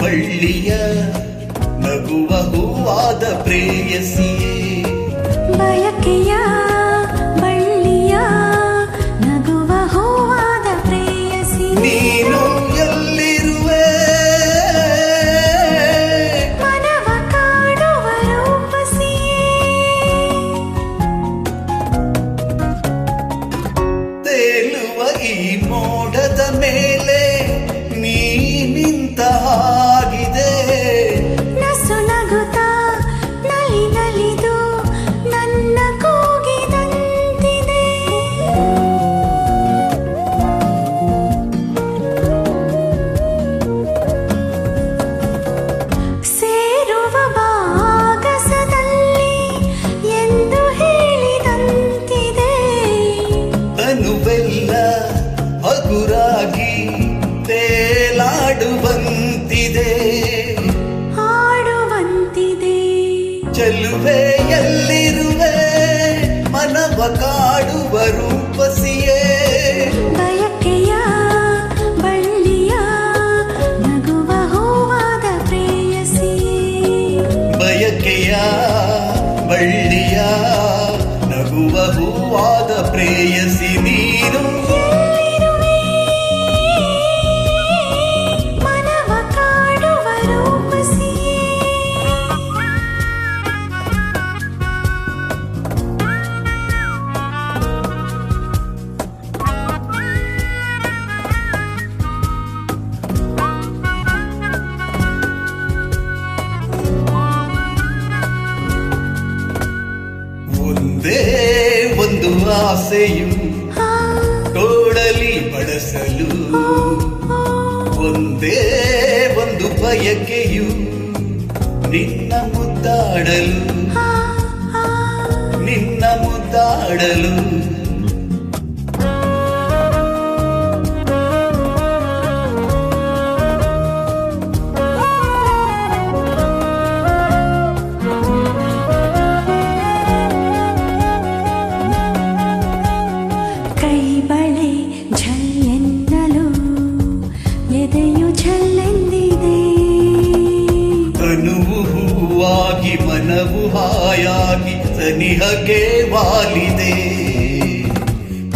ಬಳ್ಳಿಯ ನಗುವ ಹೂವಾದ ಪ್ರೇಯಸಿಯೇ ಬಯಕೆಯ ಬಳ್ಳಿಯ ನಗುವ ಹೂವಾದ ಪ್ರೇಯಸಿ ನೀನು ಎಲ್ಲಿರುವೆ ಮನವ ಕಾಡುವ ರೂಪಸಿಯೇ ತೇಲುವ ಈ ಮೋಡದ ಮೇಲೆ ನೀ ನಿಂತ ಹಾಗಿದೆ ನಸು ನಗುತ್ತಾ ನಲಿ ನಲಿದು ನನ್ನ ಕೂಗಿದಂತಿದೆ ಸೇರುವ ಭಾಗಸದಲ್ಲಿ ಎಂದು ಹೇಳಿದಂತಿದೆ ತನುವೆಲ್ಲ ಹಗುರಾಗಿ ತೇಲಾಡುವಂತಿದೆ ಆಡುವಂತಿದೆ ಚೆಲುವೆ ಎಲ್ಲಿರುವೆ ಮನವ ಕಾಡುವ ರೂಪಸಿಯೇ ಬಯಕೆಯ ಬಳ್ಳಿಯ ನಗುವ ಹೂವಾದ ಪ್ರೇಯಸಿಯೇ ಬಯಕೆಯ ಬಳ್ಳಿಯ ನಗುವ ಹೂವಾದ ಪ್ರೇಯಸಿ ನೀನು ಎಲ್ಲಿರುವೆ ಮನವ ಕಾಡುವ ರೂಪಸಿಯೇ ಒಂದೇ ಒಂದು ಆಸೆಯು ತೋಳಲಿ ಬಳಸಲು ಒಂದೇ ಒಂದು ಬಯಕೆಯು ನಿನ್ನ ಮುದ್ದಾಡಲು ನಿನ್ನ ಮುದ್ದಾಡಲು ಕೈ ಬಳೆ ಝಲ್ಲೆನ್ನಲು ಎದೆಯು ಝಲ್ಲೆಂದಿದೆ ತನುವು ಹೂವಾಗಿ ಮನವು ಹಾಯಾಗಿ ಸನಿಹಕ್ಕೆ ವಾಲಿದೆ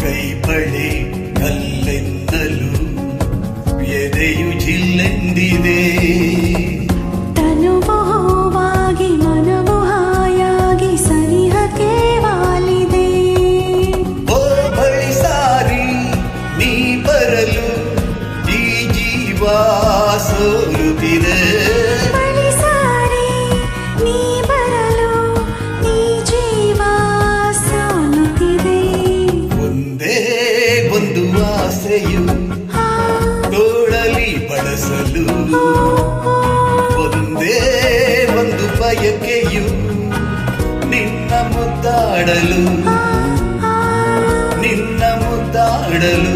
ಕೈ ಬಳೆ ಕಲ್ಲೆನ್ನಲು ಎದೆಯು ಜಿಲ್ಲೆಂದಿದೆ ತನುವು ಹೂವಾಗಿ ಮನವು ಹಾಯಾಗಿ ಸನಿಹಕ್ಕೆ ವಾಲಿದೆ ಓ ಬಳಿ ಸಾರಿ ನೀ ಬರಲು ಈ ಜೀವ ಸೋರುತ್ತಿದೆ ಬಳಿ ಸಾರಿ ನೀ ಬರಲು ಈ ಜೀವ ಸಾಲುತ್ತಿದೆ ಒಂದೇ ಒಂದು ಆಸೆಯು ತೋಳಲಿ ಬಳಸಲು ಒಂದೇ ಒಂದು ಬಯಕೆಯು ನಿನ್ನ ಮುದ್ದಾಡಲು ನಿನ್ನ ಮುದ್ದಾಡಲು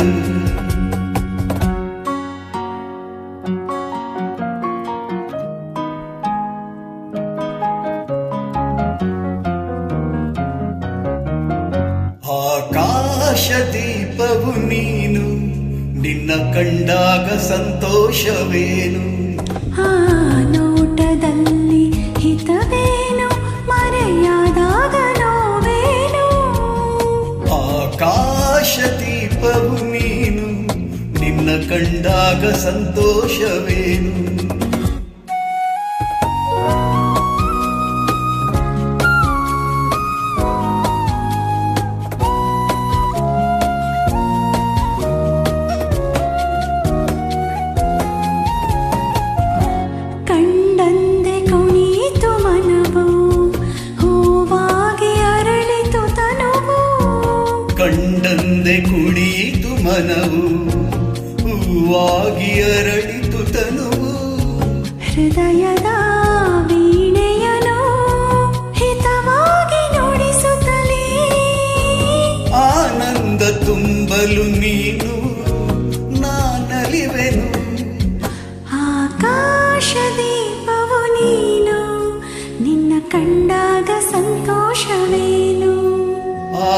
ಆಕಾಶ ದೀಪವು ನೀನು ನಿನ್ನ ಕಂಡಾಗ ಸಂತೋಷವೇನು ಆ ನೋಟದಲ್ಲಿ ಹಿತವೇನು ಮರೆಯಾದಾಗ ನೋವೇನು ಆಕಾಶ ದೀಪವು ನೀನು ನಿನ್ನ ಕಂಡಾಗ ಸಂತೋಷವೇನು ಕಂಡಂದೆ ಕುಣಿಯಿತು ಮನವು ಹೂವಾಗಿ ಅರಳಿತು ತನುವು ಕಂಡಂದೆ ಕುಣಿಯಿತು ಮನವು ಹೂವಾಗಿ ಅರಳಿತು ತನುವು ಹೃದಯದ ವೀಣೆಯನು ಹಿತವಾಗಿ ನುಡಿಸುತ್ತಲೇ ಆನಂದ ತುಂಬಲು ನೀನು ನಾನಲಿವೆನು ಆಕಾಶ ದೀಪವು ನೀನು ನಿನ್ನ ಕಂಡಾಗ ಸಂತೋಷವೇನು ಆ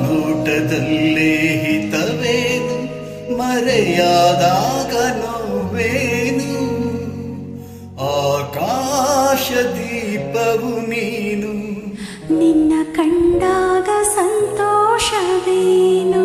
ನೋಟದಲ್ಲೇ ಹಿತವೇನು ಮರೆಯಾದಾಗ ನೋವೇನು ಕಂಡಾಗ ಸಂತೋಷವೇನು.